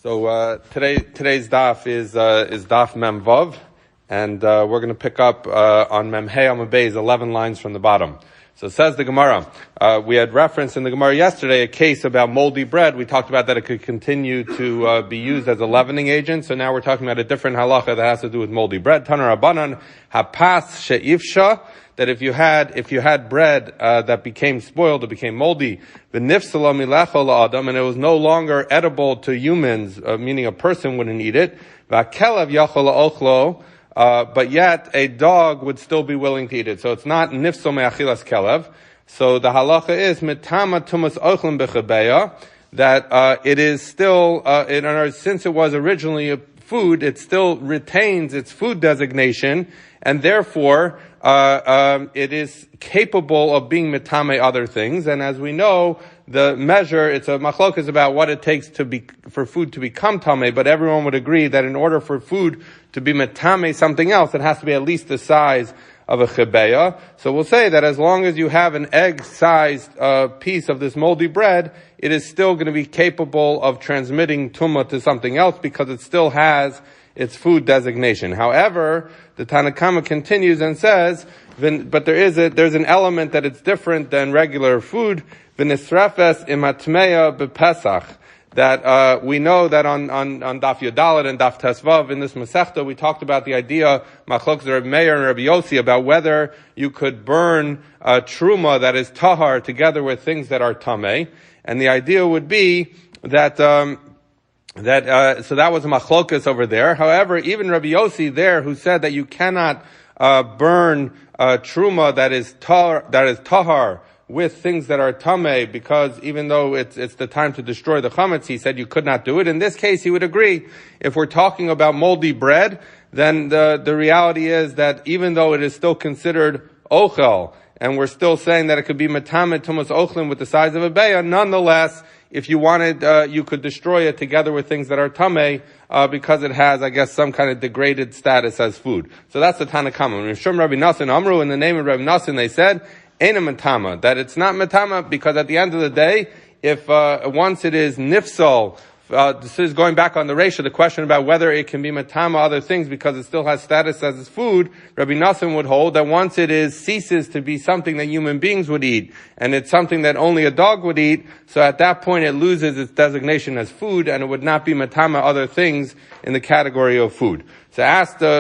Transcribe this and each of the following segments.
So today's daf is daf Mem Vav, and we're going to pick up on Mem Hey Amud Beis 11 lines from the bottom. So it says the Gemara. We had referenced in the Gemara yesterday a case about moldy bread. We talked about that it could continue to be used as a leavening agent. So now we're talking about a different halacha that has to do with moldy bread. Tanar Rabbanan hapas she'ifsha. That if you had bread that became spoiled, it became moldy, and it was no longer edible to humans, meaning a person wouldn't eat it, but yet a dog would still be willing to eat it. So it's not nifso me'achilas kelev. So the halacha is mitama tumas ochlim bechabeya, that it is still, since it was originally a food, it still retains its food designation, and therefore it is capable of being mitame other things. And as we know, the measure, it's a machlokas about what it takes for food to become tame, but everyone would agree that in order for food to be mitame something else, it has to be at least the size of a chebeya. So we'll say that as long as you have an egg-sized piece of this moldy bread, it is still going to be capable of transmitting tumah to something else because it still has its food designation. However, the Tanakama continues and says, but there's an element that it's different than regular food. V'nisrefes imatmeya b'Pesach. That we know that on Daf Yodalet and Daf Tesvav in this Masechta we talked about the idea Machlokes Reb Meir and Reb Yossi about whether you could burn truma that is tahar together with things that are tameh, and the idea would be that. So that was a machlokas over there. However, even Rabbi Yossi there, who said that you cannot burn truma that is tahar with things that are tameh, because even though it's the time to destroy the chametz, he said you could not do it. In this case, he would agree. If we're talking about moldy bread, then the reality is that even though it is still considered ochel, and we're still saying that it could be matame tumas ochlin with the size of a beya, nonetheless, if you wanted, you could destroy it together with things that are tameh, because it has, I guess, some kind of degraded status as food. So that's the Tanakama. Rishon Rabbi Nassan Amru, in the name of Rabbi Nassan, they said, Eina matama, that it's not matama, because at the end of the day, if once it is nifsal, this is going back on the ratio, the question about whether it can be matama other things because it still has status as its food. Rabbi Nassim would hold that once it ceases to be something that human beings would eat, and it's something that only a dog would eat, so at that point it loses its designation as food, and it would not be matama other things in the category of food. So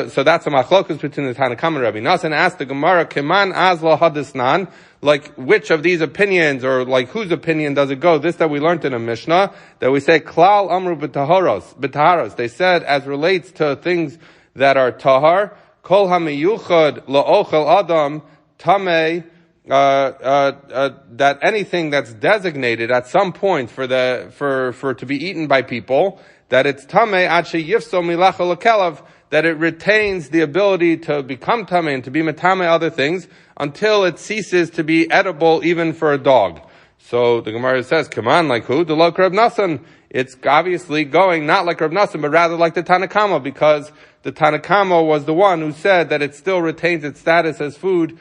so that's a machlokus between the Tanakam and Rabbi Nassim. Asked the Gemara, Keman azla hadisnan, like which of these opinions, or like whose opinion does it go? This that we learned in a Mishnah, that we say, Klal amru b'taharos. They said, as relates to things that are tahar, kol hamiyuchad la'ochel adam tameh, that anything that's designated at some point for to be eaten by people, that it's tameh ad sheyifso milacha lekelav, that it retains the ability to become tameh and to be metame other things until it ceases to be edible even for a dog. So the Gemara says, come on, like who? The Lok Reb Nassan. It's obviously going not like Reb Nassan, but rather like the Tanakama, because the Tanakama was the one who said that it still retains its status as food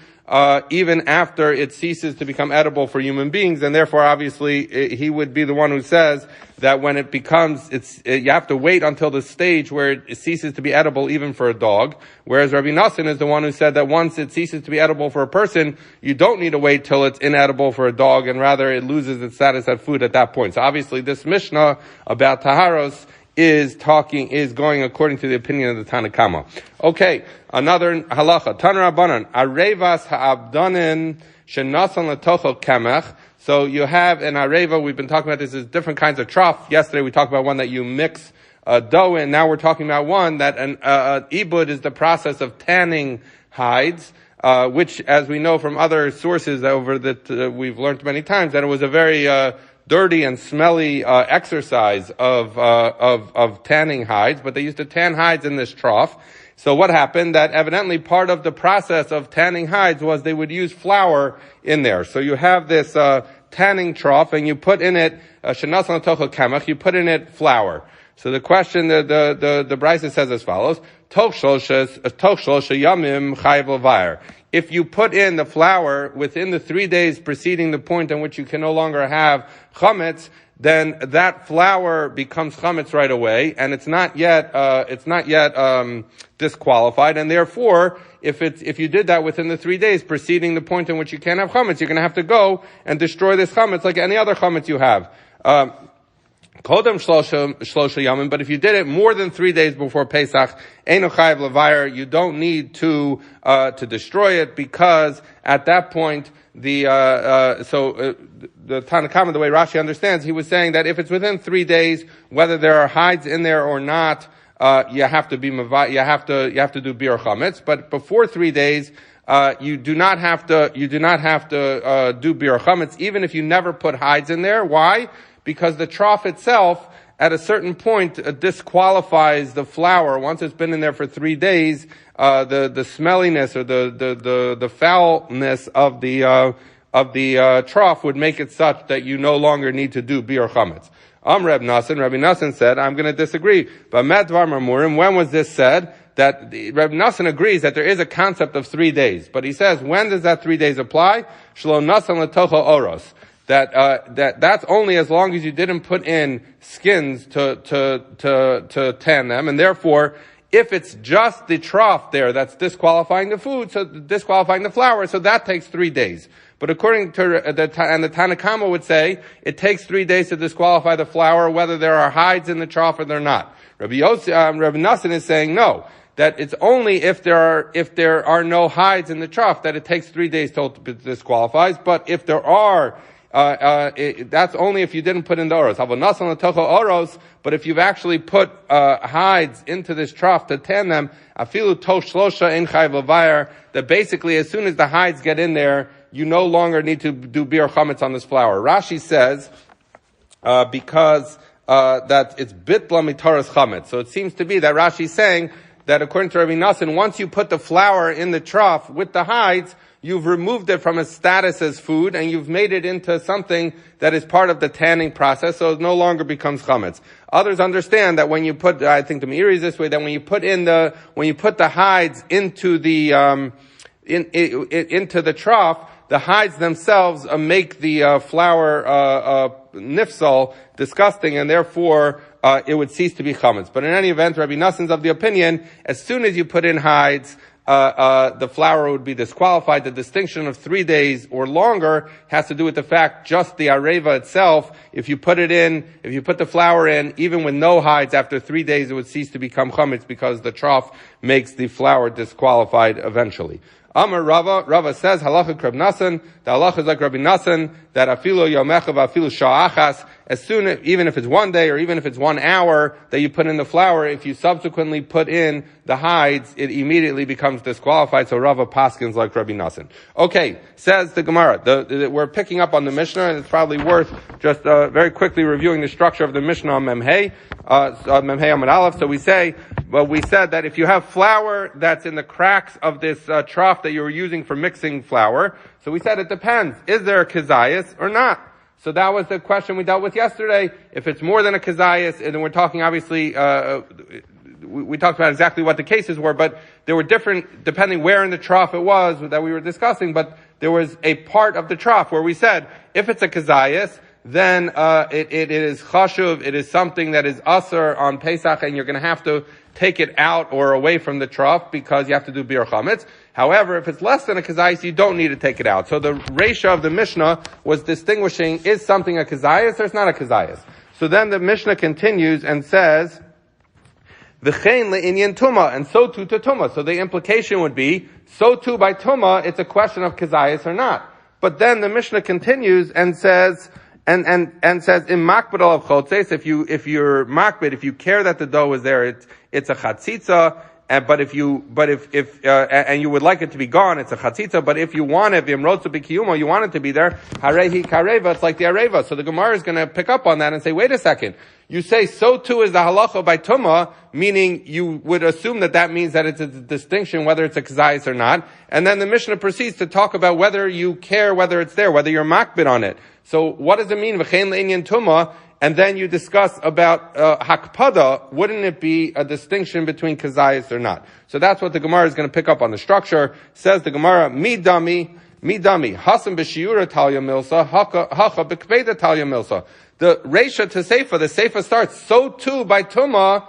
even after it ceases to become edible for human beings, and therefore obviously he would be the one who says that when it becomes, you have to wait until the stage where it ceases to be edible even for a dog, whereas Rabbi Nassan is the one who said that once it ceases to be edible for a person, you don't need to wait till it's inedible for a dog, and rather it loses its status as food at that point. So obviously this Mishnah about Taharos is going according to the opinion of the Tanakama. Okay, another halacha. Tanar Rabbanan, arevas ha'abdanin shenasan letochel kemech. So you have an areva, we've been talking about this as different kinds of trough. Yesterday we talked about one that you mix dough in. Now we're talking about one that an ibud is the process of tanning hides, which, as we know from other sources we've learned many times, that it was a very dirty and smelly exercise of tanning hides, but they used to tan hides in this trough. So what happened? That evidently part of the process of tanning hides was they would use flour in there. So you have this tanning trough, and you put in it shenasan letochel kemech. You put in it flour. So the question, the Brisa says as follows: Toch shlosha yamim chayav l'vayir. If you put in the flour within the 3 days preceding the point in which you can no longer have chametz, then that flour becomes chametz right away, and it's not yet disqualified, and therefore, if you did that within the 3 days preceding the point in which you can't have chametz, you're going to have to go and destroy this chametz like any other chametz you have. Kodem shlosha yamim, but if you did it more than 3 days before Pesach, eino chayav levayer, you don't need to destroy it, because at that point the Tanna Kama, the way Rashi understands, he was saying that if it's within 3 days, whether there are hides in there or not, you have to do bir chametz. But before 3 days, you do not have to do bir chametz, even if you never put hides in there. Why? Because the trough itself, at a certain point, disqualifies the flour. Once it's been in there for 3 days, the smelliness or the foulness of the trough would make it such that you no longer need to do bir chametz. Rabbi Nassan said, I'm going to disagree. But Medvar Marmurim, when was this said? That Rabbi Nassan agrees that there is a concept of 3 days, but he says, when does that 3 days apply? Shlo Nassan letocho oros. That's only as long as you didn't put in skins to tan them, and therefore, if it's just the trough there that's disqualifying the food, so disqualifying the flour, so that takes 3 days. But according to the Tanna Kama would say, it takes 3 days to disqualify the flour, whether there are hides in the trough or they're not. Rabbi Nassan is saying no, that it's only if there are no hides in the trough that it takes 3 days till it disqualifies. But if there are, that's only if you didn't put in the oros. But if you've actually put hides into this trough to tan them, afilu tosh shlosha in chayv levayer, that basically as soon as the hides get in there, you no longer need to do bir chametz on this flour. Rashi says because that it's bitla mitaras chametz. So it seems to be that Rashi is saying that according to Rabbi Nassan, once you put the flour in the trough with the hides, you've removed it from its status as food, and you've made it into something that is part of the tanning process, so it no longer becomes chametz. Others understand that when you put, I think the Meiri is this way, that when you put the hides into the into the trough, the hides themselves make the flour nifsal, disgusting, and therefore it would cease to be chametz. But in any event, Rabbi Nassan's of the opinion, as soon as you put in hides, the flour would be disqualified. The distinction of 3 days or longer has to do with the fact just the areva itself, if you put the flour in, even with no hides, after 3 days it would cease to become chametz because the trough makes the flour disqualified eventually. Amar Rava says, halacha Rabbi Nassan, the halacha is like Rabbi Nassan, that afilu yomecha v'afilu sha'achas, as soon, even if it's 1 day or even if it's 1 hour that you put in the flour, if you subsequently put in the hides, it immediately becomes disqualified. So Rava paskins like Rabbi Nassan. Okay, says the Gemara. We're picking up on the Mishnah, and it's probably worth just very quickly reviewing the structure of the Mishnah on Memhei, Memhei Amud Aleph. So we said that if you have flour that's in the cracks of this trough that you're using for mixing flour, so we said it depends. Is there a kazayas or not? So that was the question we dealt with yesterday. If it's more than a kazayas, and then we're talking obviously, we talked about exactly what the cases were, but there were different, depending where in the trough it was that we were discussing, but there was a part of the trough where we said, if it's a kazayas, then it is chashuv, it is something that is asur on Pesach, and you're going to have to take it out or away from the trough because you have to do bir chametz. However, if it's less than a kazayas, you don't need to take it out. So the ratio of the Mishnah was distinguishing, is something a kazayas or it's not a kazayas. So then the Mishnah continues and says, v'chein le'inyan tuma, and so too to tuma. So the implication would be, so too by tuma, it's a question of kazayas or not. But then the Mishnah continues and says, and says, in makbid of chotzes, if you're makbid, if you care that the dough is there, it's a chatzitza, and you would like it to be gone, it's a chatzitza, but if you want it, you want it to be there, harehi kareva, it's like the areva. So the Gemara is going to pick up on that and say, wait a second, you say so too is the halacha by tuma, meaning you would assume that means that it's a distinction whether it's a kazayas or not, and then the Mishnah proceeds to talk about whether you care whether it's there, whether you're makbid on it. So what does it mean, v'chein le'inyan tuma? And then you discuss about hakpada. Wouldn't it be a distinction between kazayas or not? So that's what the Gemara is going to pick up on the structure. Says the Gemara, mi dami, midami hasan b'shiura talya milsa hacha b'kveda talya milsa. The Reisha to Seifa, the Seifa starts, so too by Tumah,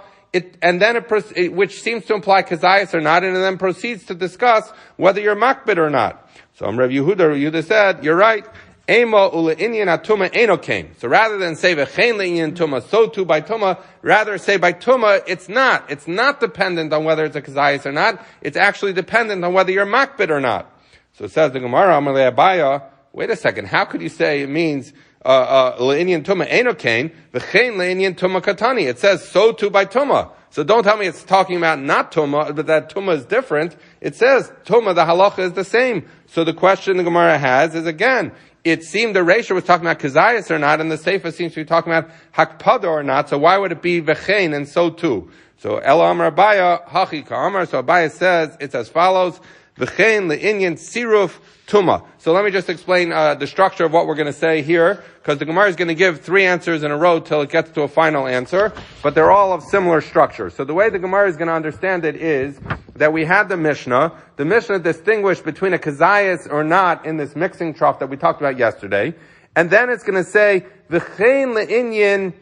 which seems to imply Kazayas or not, and it then proceeds to discuss whether you're Makbid or not. So Rav Yehuda said, you're right, Ema ula inyan atuma eno came. So rather than say v'chein le'inyan Tumah, so too by Tumah, rather say by Tumah, it's not dependent on whether it's a Kazayas or not, it's actually dependent on whether you're Makbid or not. So it says the Gemara, Amalei Abaya, wait a second, how could you say it means le'inyan Tumah eno kain, v'chein le'inyan Tumah katani? It says so too by Tumah. So don't tell me it's talking about not Tumah, but that Tumah is different. It says Tumah, the halacha is the same. So the question the Gemara has is, again, it seemed the Reisha was talking about Kazayas or not, and the Seifa seems to be talking about Hakpada or not, so why would it be v'chein and so too? So Ela Amar Abaya, Hachi Ka'amar, so Abaya says, it's as follows, v'chein le'inyan siruf Tumah. So let me just explain the structure of what we're going to say here, because the Gemara is going to give 3 answers in a row till it gets to a final answer, but they're all of similar structure. So the way the Gemara is going to understand it is that we had the Mishnah. The Mishnah distinguished between a kazayas or not in this mixing trough that we talked about yesterday, and then it's going to say v'chein le'inyan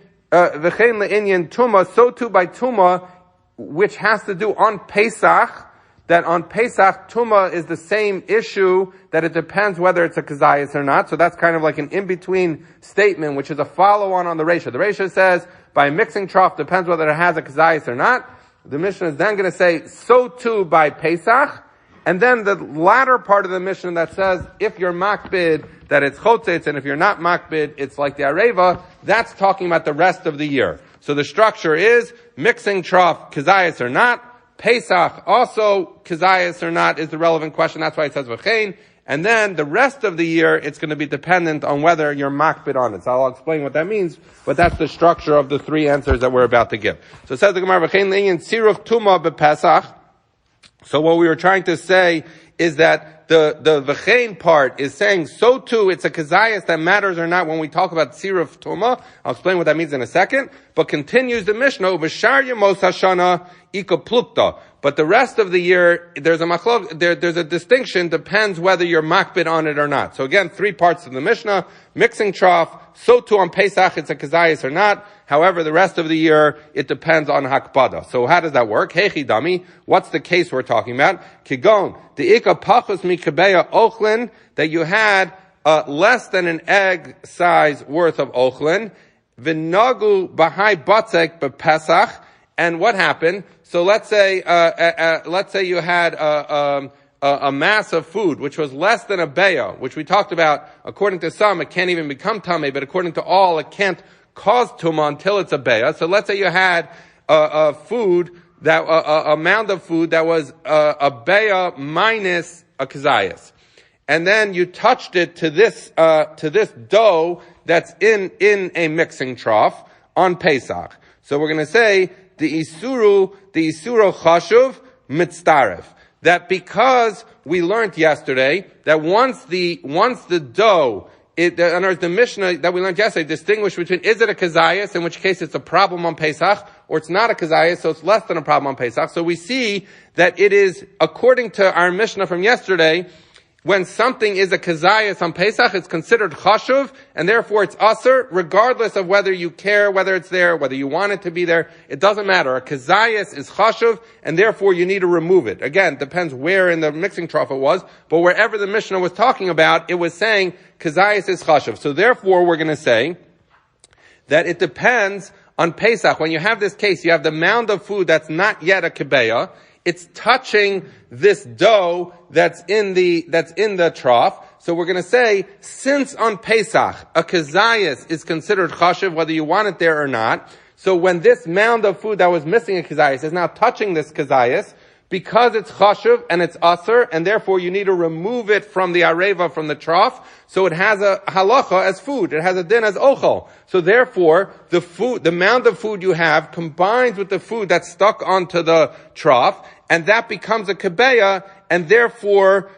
Tumah, so too by Tumah, which has to do on Pesach. That on Pesach, Tumah is the same issue, that it depends whether it's a Kazayas or not. So that's kind of like an in-between statement, which is a follow-on the Reisha. The Reisha says, by a mixing trough, depends whether it has a Kazayas or not. The Mishnah is then going to say, so too by Pesach. And then the latter part of the Mishnah that says, if you're Makbid, that it's Chotzetz, and if you're not Makbid, it's like the Areva, that's talking about the rest of the year. So the structure is, mixing trough, Kazayas or not. Pesach, also, Kazayas or not, is the relevant question. That's why it says v'chein. And then the rest of the year, it's going to be dependent on whether you're makbid on it. So I'll explain what that means, but that's the structure of the 3 answers that we're about to give. So it says the Gemara, v'chein le'inyan siruf tumah b'Pesach. So what we were trying to say is that the v'chein part is saying, so too, it's a kazayas that matters or not when we talk about siruf tumah. I'll explain what that means in a second. But continues the Mishnah, v'shar yemos hashana ika plukta. But the rest of the year, there's a distinction, depends whether you're makbid on it or not. So again, 3 parts of the Mishnah, mixing trough, so too on Pesach, it's a kazayas or not. However, the rest of the year, it depends on hakpada. So how does that work? Hechi dami, what's the case we're talking about? Kigon, the ika pachus mikabeya ochlin, that you had less than an egg size worth of ochlin, v'nagu b'hai batzek b'Pesach, and what happened? So let's say you had a mass of food which was less than a beya, which we talked about. According to some, it can't even become tameh, but according to all, it can't cause tumah until it's a beya. So let's say you had a mound of food that was a beya minus a kazayas, and then you touched it to this dough that's in a mixing trough on Pesach. So we're going to say the isuru chashuv mitztaref. That because we learned yesterday that once the dough, the Mishnah that we learned yesterday distinguished between, is it a kazayas, in which case it's a problem on Pesach, or it's not a kazayas, so it's less than a problem on Pesach. So we see that it is, according to our Mishnah from yesterday, when something is a kazayas on Pesach, it's considered chashuv, and therefore it's aser, regardless of whether you care whether it's there, whether you want it to be there. It doesn't matter. A kazayas is chashuv, and therefore you need to remove it. Again, depends where in the mixing trough it was, but wherever the Mishnah was talking about, it was saying kazayas is chashuv. So therefore we're going to say that it depends on Pesach. When you have this case, you have the mound of food that's not yet a kebeya, it's touching this dough that's in the trough. So we're going to say, since on Pesach, a kazayas is considered chashiv, whether you want it there or not. So when this mound of food that was missing a kazayas is now touching this kazayas, because it's chashiv and it's aser, and therefore you need to remove it from the areva, from the trough, so it has a halacha as food. It has a din as ochel. So therefore, the mound of food you have combines with the food that's stuck onto the trough, and that becomes a kebeya, and therefore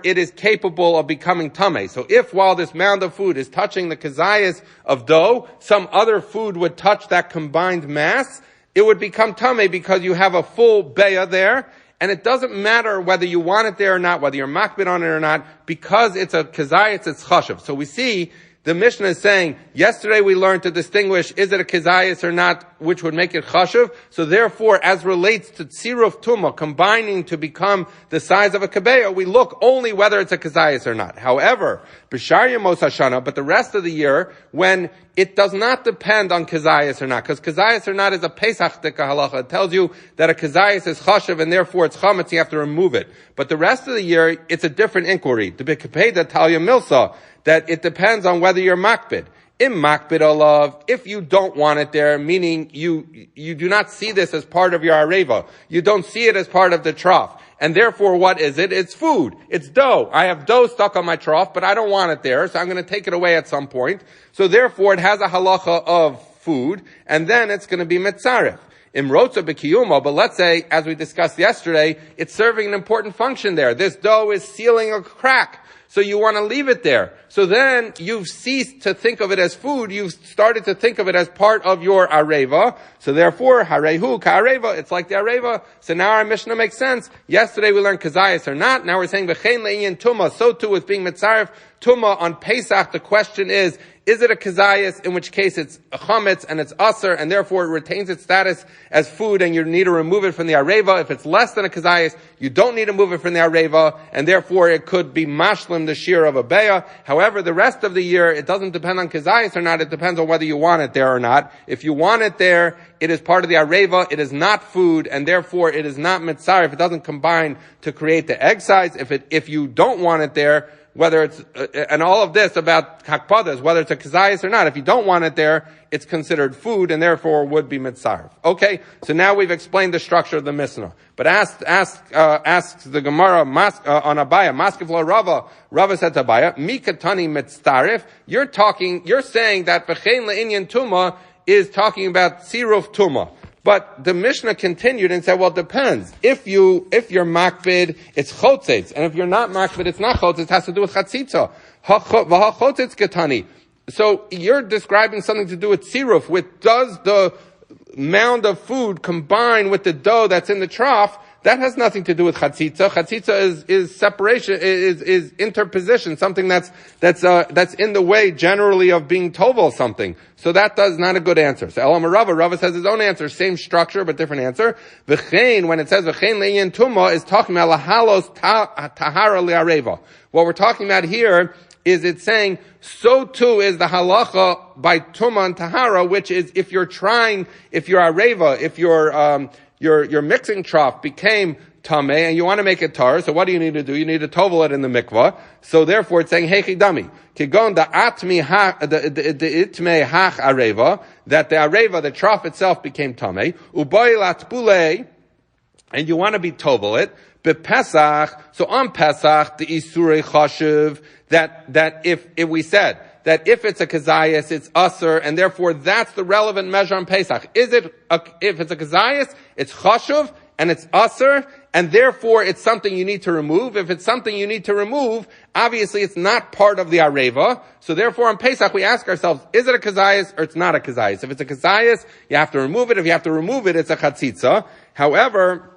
it is capable of becoming tameh. So if while this mound of food is touching the kazayas of dough, some other food would touch that combined mass, it would become tameh because you have a full beya there, And it doesn't matter whether you want it there or not, whether you're makbid on it or not, because it's a kazayis, it's chashav. So we see the Mishnah is saying, yesterday we learned to distinguish, is it a kazayis or not, which would make it chashav. So therefore, as relates to tziruf tumah, combining to become the size of a kabeya, we look only whether it's a kazayis or not. However, b'shar yemos hashana, but the rest of the year, when it does not depend on kazayis or not, because kazayis or not is a pesach dika halacha. It tells you that a kazayis is chashav and therefore it's chametz, you have to remove it. But the rest of the year, it's a different inquiry. The b'kapeda talya milsa, that it depends on whether you're makbid. Im makbid olav, if you don't want it there, meaning you do not see this as part of your areva, you don't see it as part of the trough, and therefore what is it? It's food. It's dough. I have dough stuck on my trough, but I don't want it there, so I'm going to take it away at some point. So therefore it has a halacha of food, and then it's going to be metzaref. Imrotza b'kiyumo, but let's say, as we discussed yesterday, it's serving an important function there. This dough is sealing a crack. So you want to leave it there. So then you've ceased to think of it as food. You've started to think of it as part of your areva. So therefore, harehu ka'areva, it's like the areva. So now our Mishnah makes sense. Yesterday we learned kazayas or not. Now we're saying v'chein le'inyan tumah. So too with being mitzaref tumah on Pesach. The question is it a kazayas, in which case it's a chametz and it's aser, and therefore it retains its status as food, and you need to remove it from the areva. If it's less than a kazayas, you don't need to move it from the areva, and therefore it could be mashlim, the shear of a beya. However, the rest of the year, it doesn't depend on kazayas or not. It depends on whether you want it there or not. If you want it there, it is part of the areva. It is not food, and therefore it is not mitzaref. It doesn't combine to create the egg size. If you don't want it there, whether it's, and all of this about hakpadas, whether it's a kazayas or not, if you don't want it there, it's considered food and therefore would be mitzaref. Okay, so now we've explained the structure of the Mishnah. But asks the Gemara on Abaya, Maskiv la Rava. Rava said to Abaya, Mikatani mitzaref. You're saying that v'chein le'inyan tuma is talking about tziruf tuma. But the Mishnah continued and said, well, it depends. If you're makbid, it's chotzitz. And if you're not makbid, it's not chotzitz. It has to do with chatzitza. Chotzitz katani. So you're describing something to do with tziruf, with does the mound of food combine with the dough that's in the trough? That has nothing to do with chatzitza. Chatzitza is separation, is interposition, something that's in the way generally of being tovel something. So that does not a good answer. So Elam Rava says his own answer, same structure but different answer. V'chein, when it says v'chein le'inyan tuma, is talking about lahalos tahara li'areva. What we're talking about here is it's saying, so too is the halacha by tuma and tahara, which is if your areva, if your mixing trough became tameh and you want to make it tar, so what do you need to do? You need to tovel it in the mikvah. So therefore it's saying, hey chidami, kigon the itmei hach areva, that the areva, the trough itself became tameh, uboy latbule, and you want to be tovel it, bepesach, so on Pesach, the isurei chashiv, that if we said, that if it's a kazayas, it's aser, and therefore that's the relevant measure on Pesach. If it's a kazayas, it's chashuv, and it's aser, and therefore it's something you need to remove. If it's something you need to remove, obviously it's not part of the areva. So therefore on Pesach we ask ourselves, is it a kazayas or it's not a kazayas? If it's a kazayas, you have to remove it. If you have to remove it, it's a chatzitza. However,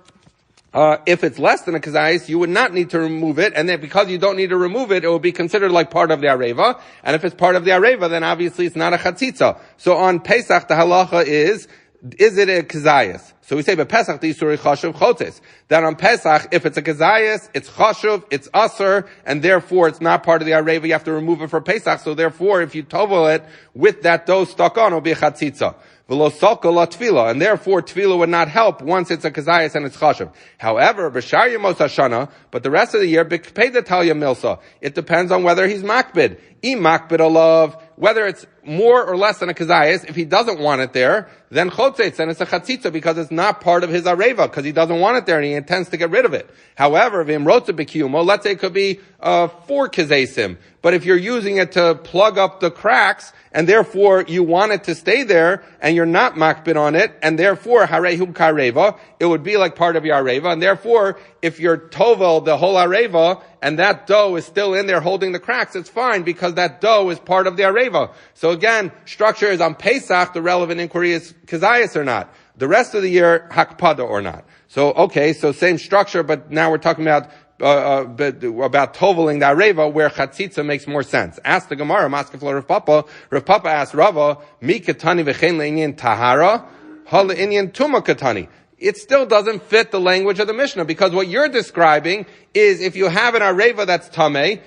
if it's less than a kazayis, you would not need to remove it, and then because you don't need to remove it, it will be considered like part of the areva. And if it's part of the areva, then obviously it's not a chatzitza. So on Pesach, the halacha is it a kazayis? So we say, but Pesach, the Yisuri chashuv chotes. That on Pesach, if it's a kazayis, it's chashuv, it's aser, and therefore it's not part of the areva, you have to remove it for Pesach. So therefore, if you tovel it with that dough stuck on, it'll be a chatzitza. And therefore tefillah would not help once it's a kazayas and it's chashav. However, b'shar yemos hashana, but the rest of the year, b'kpeda talya milsa. It depends on whether he's makbid. Makbid alav, whether it's more or less than a kazayas. If he doesn't want it there, then chotzitz, and it's a chatzitza because it's not part of his areva, because he doesn't want it there and he intends to get rid of it. However, v'imrotza b'kiyumo, let's say it could be 4 kazesim, but if you're using it to plug up the cracks, and therefore you want it to stay there, and you're not makbid on it, and therefore harehu kareva, it would be like part of your areva, and therefore if you're tovel the whole areva, and that dough is still in there holding the cracks, it's fine because that dough is part of the areva. So again, structure is on Pesach, the relevant inquiry is kazayas or not. The rest of the year, hakpada or not. So, okay, so same structure, but now we're talking about toveling the areva where chatzitza makes more sense. Ask the Gemara, Maskeflo Rav Papa. Rav Papa asked Rava, Mi katani v'chein le'inyan tahara, ha le'inyan tuma katani. It still doesn't fit the language of the Mishnah, because what you're describing is if you have an areva that's tameh,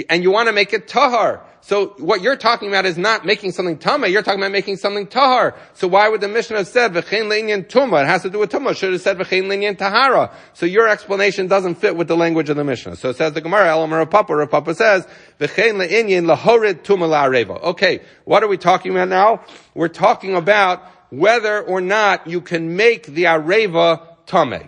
and you want to make it tahar. So what you're talking about is not making something tameh, you're talking about making something tahar. So why would the Mishnah have said v'chein le'inyan tuma? It has to do with tuma. It should have said v'chein le'inyan tahara. So your explanation doesn't fit with the language of the Mishnah. So it says the Gemara, Elam Rav Papa says v'chein le'inyan lahorid tuma la'areva. Okay, what are we talking about now? We're talking about whether or not you can make the areva tameh.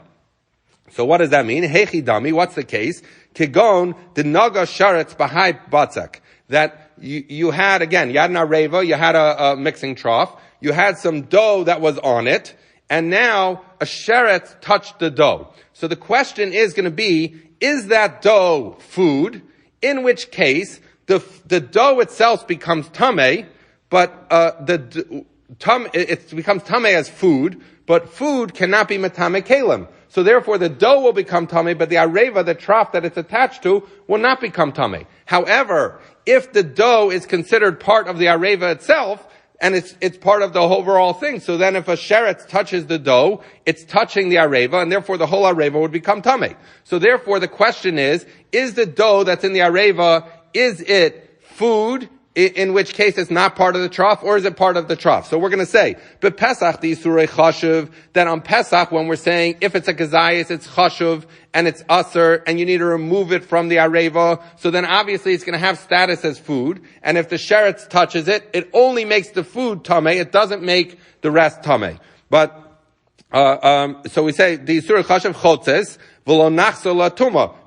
So what does that mean? Hechi dami, what's the case? Kigon, the naga sharetz b'hai batzak. That you had an areva, you had a mixing trough, you had some dough that was on it, and now a sheretz touched the dough. So the question is going to be, is that dough food? In which case, the dough itself becomes tameh, but it becomes tameh as food, but food cannot be metame kelim. So therefore the dough will become tameh, but the areva, the trough that it's attached to, will not become tameh. However, if the dough is considered part of the areva itself, and it's part of the overall thing, so then if a sheretz touches the dough, it's touching the areva, and therefore the whole areva would become tameh. So therefore the question is the dough that's in the areva, is it food, in which case it's not part of the trough, or is it part of the trough? So we're going to say, but Pesach the Isurei Chashuv, that on Pesach when we're saying if it's a kazayis, it's Chashuv, and it's Aser, and you need to remove it from the areva, so then obviously it's going to have status as food, and if the sheretz touches it, it only makes the food tameh, it doesn't make the rest tameh. But, so we say, the Isurei Chashuv chotzes,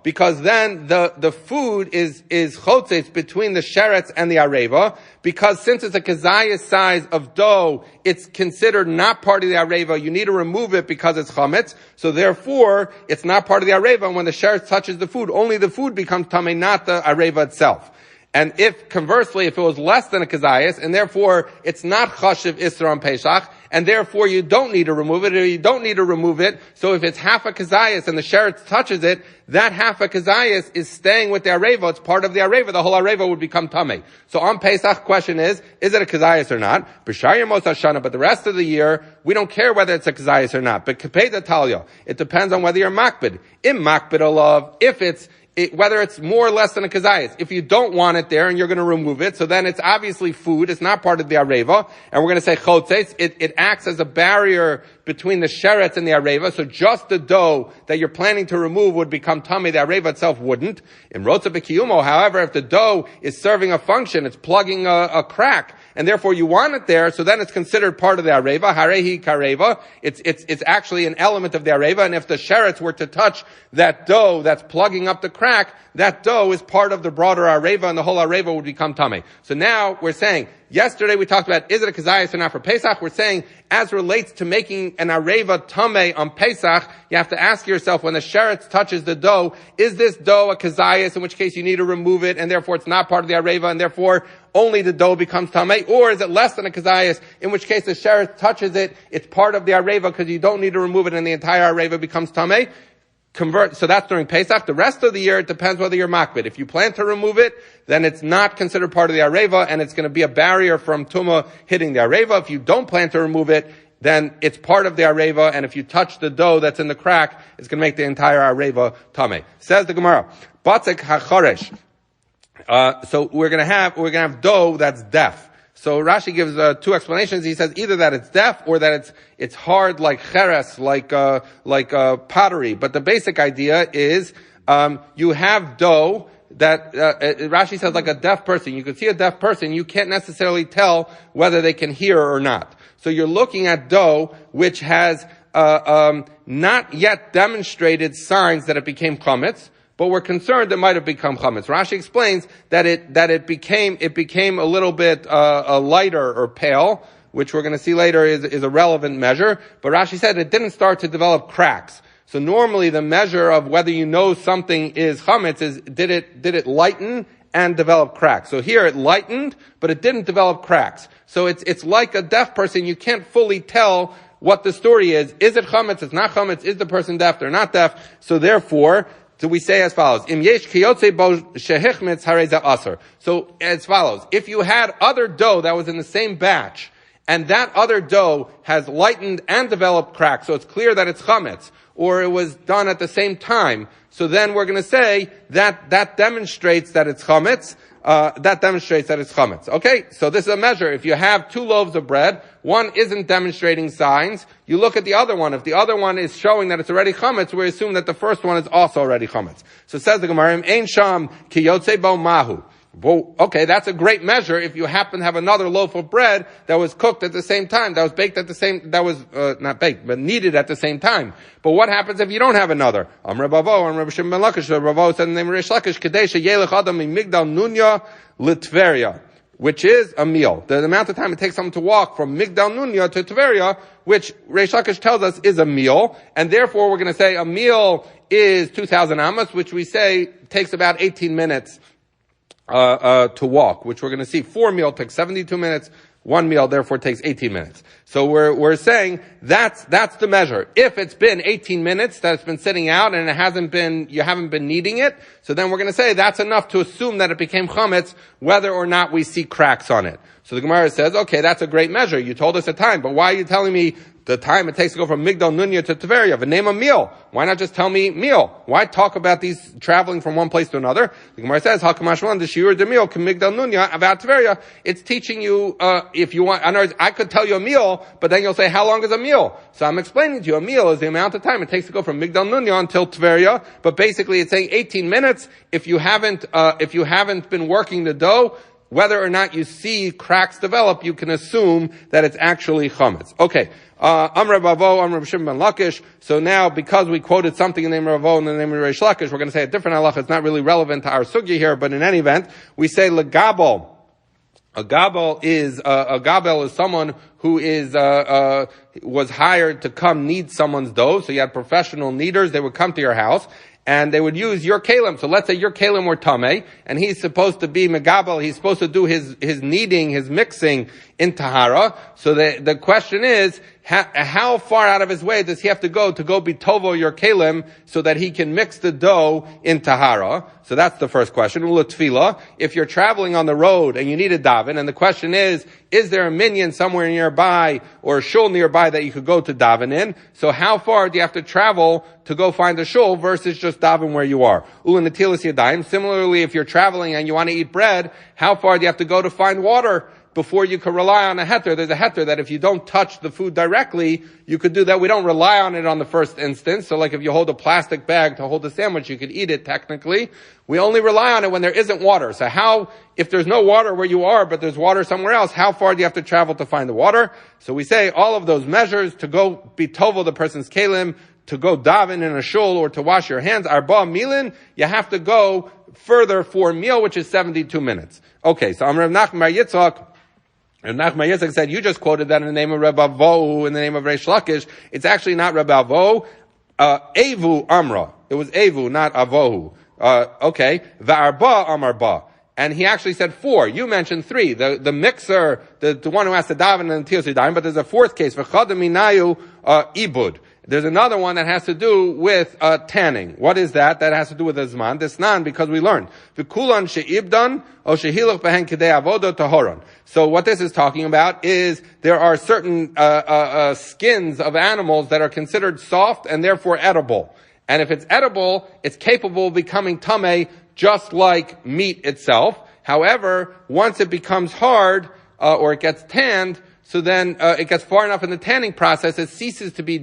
because then the food is chotzes between the sheretz and the areva, because since it's a kazayas size of dough, it's considered not part of the areva. You need to remove it because it's chametz. So therefore, it's not part of the areva. And when the sheretz touches the food, only the food becomes tameh, not the areva itself. And if, conversely, if it was less than a kazayas, and therefore it's not chashiv isra on Pesach, and therefore you don't need to remove it, or you don't need to remove it, so if it's half a kazayas and the sheretz touches it, that half a kazayas is staying with the areva, it's part of the areva, the whole areva would become tameh. So on Pesach, question is it a kazayas or not? B'shar Yemos Hashana, but the rest of the year, we don't care whether it's a kazayas or not. But k'pei Talia, it depends on whether you're makbid. Im makbid alav, whether it's more or less than a kazayas. If you don't want it there and you're going to remove it, so then it's obviously food, it's not part of the areva, and we're going to say chotzes, it acts as a barrier between the sheretz and the areva, so just the dough that you're planning to remove would become tameh, the areva itself wouldn't. In rotza b'kiyumo, however, if the dough is serving a function, it's plugging a crack, and therefore you want it there, so then it's considered part of the areva, harehi kareva, it's actually an element of the areva, and if the sheretz were to touch that dough that's plugging up the crack, that dough is part of the broader areva, and the whole areva would become tameh. So now we're saying, yesterday we talked about, is it a kazayas or not for Pesach? We're saying, as relates to making an areva tameh on Pesach, you have to ask yourself, when the sheretz touches the dough, is this dough a kazayas, in which case you need to remove it, and therefore it's not part of the areva, and therefore only the dough becomes tameh? Or is it less than a kazayas, in which case the sheretz touches it, it's part of the areva, because you don't need to remove it, and the entire areva becomes tameh? So that's during Pesach. The rest of the year, it depends whether you're makbid. If you plan to remove it, then it's not considered part of the areva, and it's going to be a barrier from tuma hitting the areva. If you don't plan to remove it, then it's part of the areva, and if you touch the dough that's in the crack, it's going to make the entire areva tameh. Says the Gemara, batzek hachoresh. So we're going to have dough that's deaf. So Rashi gives two explanations. He says either that it's deaf or that it's hard like cheres, like pottery. But the basic idea is you have dough that Rashi says like a deaf person. You can see a deaf person, you can't necessarily tell whether they can hear or not. So you're looking at dough which has not yet demonstrated signs that it became chametz, but we're concerned it might have become chametz. Rashi explains that it became a little bit lighter or pale, which we're going to see later is a relevant measure. But Rashi said it didn't start to develop cracks. So normally the measure of whether you know something is chametz is did it lighten and develop cracks. So here it lightened, but it didn't develop cracks. So it's like a deaf person, you can't fully tell what the story is. Is it chametz? It's not chametz. Is the person deaf? They're not deaf. So therefore, so we say as follows, Im yesh kiyotze bo shehichmetz harei ze aser. So as follows, if you had other dough that was in the same batch, and that other dough has lightened and developed cracks, so it's clear that it's chametz, or it was done at the same time, so then we're going to say that demonstrates that it's chametz. Okay, so this is a measure. If you have 2 loaves of bread, one isn't demonstrating signs, you look at the other one. If the other one is showing that it's already chametz, we assume that the first one is also already chametz. So it says the Gemara, Ein sham ki yotzei bo mahu. Well, okay, that's a great measure if you happen to have another loaf of bread that was cooked at the same time, that was baked at the same, not baked, but kneaded at the same time. But what happens if you don't have another? Amr Bavo, Amr Shimon ben Lakish, Bavo said in the name of Reish Lakish, Kadesh Yelech Adam Migdal Nunya Litveria, which is a meal. The amount of time it takes someone to walk from Migdal Nunya to Tveria, which Reish Lakish tells us is a meal, and therefore we're going to say a meal is 2,000 amos, which we say takes about 18 minutes to walk, which we're going to see 4 meal takes 72 minutes, 1 meal therefore takes 18 minutes. So we're saying that's the measure. If it's been 18 minutes that it's been sitting out and you haven't been kneading it, so then we're going to say that's enough to assume that it became chametz, whether or not we see cracks on it. So the Gemara says, okay, that's a great measure. You told us a time, but why are you telling me the time it takes to go from Migdal Nunya to Tveria? But name a meal. Why not just tell me meal? Why talk about these traveling from one place to another? The Gemara says, Hakamashwan, the shiur de meal, Migdal Nunya, about Tveria. It's teaching you, if you want, in other words, I could tell you a meal, but then you'll say, how long is a meal? So I'm explaining to you, a meal is the amount of time it takes to go from Migdal Nunya until Tveria, but basically it's saying 18 minutes. If you haven't been working the dough, whether or not you see cracks develop, you can assume that it's actually chametz. Okay. Amr Bavo, Amr Shimon ben Lakish. So now, because we quoted something in the name of Ravo and in the name of Reish Lakish, we're going to say a different halacha. It's not really relevant to our sugya here, but in any event, we say legabel. A gabel is someone who was hired to come knead someone's dough. So you had professional kneaders. They would come to your house, and they would use your kalim. So let's say your kalim were tameh, and he's supposed to be megabel. He's supposed to do his kneading, his mixing in tahara. So the question is, how far out of his way does he have to go be tovo your kalim so that he can mix the dough in tahara? So that's the first question. Ula tefillah. If you're traveling on the road and you need a daven, and the question is there a minyan somewhere nearby or a shul nearby that you could go to daven in? So how far do you have to travel to go find a shul versus just daven where you are? Ula netilas yadayim. Similarly, if you're traveling and you want to eat bread, how far do you have to go to find water before you can rely on a heter? There's a heter that if you don't touch the food directly, you could do that. We don't rely on it on the first instance. So like if you hold a plastic bag to hold a sandwich, you could eat it technically. We only rely on it when there isn't water. So if there's no water where you are, but there's water somewhere else, how far do you have to travel to find the water? So we say all of those measures to go be tovel the person's kalim, to go daven in a shul, or to wash your hands, arba milin, you have to go further for a meal, which is 72 minutes. Okay, so Amr Nachman Bar Yitzchak, and Nachman Yitzchak said, you just quoted that in the name of Reb Avo, in the name of Reish Lakish. It's actually not Reb Avo. Evu Amra. It was Evu, not Avohu. Okay. Va'arba Amarba. And he actually said 4. You mentioned 3. The mixer, the one who has to daven and the Tiyos, but there's a 4th case. V'chadaminayu ibud. There's another one that has to do with tanning. What is that? That has to do with Azman. Desnan, because we learned. V'kulan she'ibdan o she'hilach behen kedei avoda tahoran. So what this is talking about is there are certain skins of animals that are considered soft and therefore edible. And if it's edible, it's capable of becoming tameh just like meat itself. However, once it becomes hard or it gets tanned, so then it gets far enough in the tanning process, it ceases to be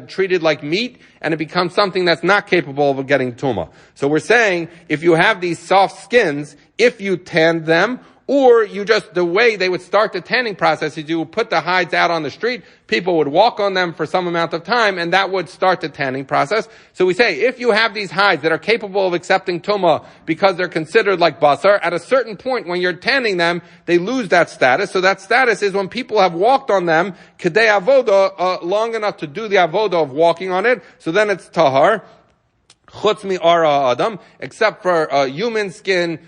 treated like meat, and it becomes something that's not capable of getting tumah. So we're saying, if you have these soft skins, if you tanned them, or the way they would start the tanning process is you would put the hides out on the street, people would walk on them for some amount of time, and that would start the tanning process. So we say, if you have these hides that are capable of accepting tumah because they're considered like basar, at a certain point when you're tanning them, they lose that status. So that status is when people have walked on them, kedei avoda, long enough to do the avoda of walking on it, so then it's tahar. Chutz mi ara adam, except for human skin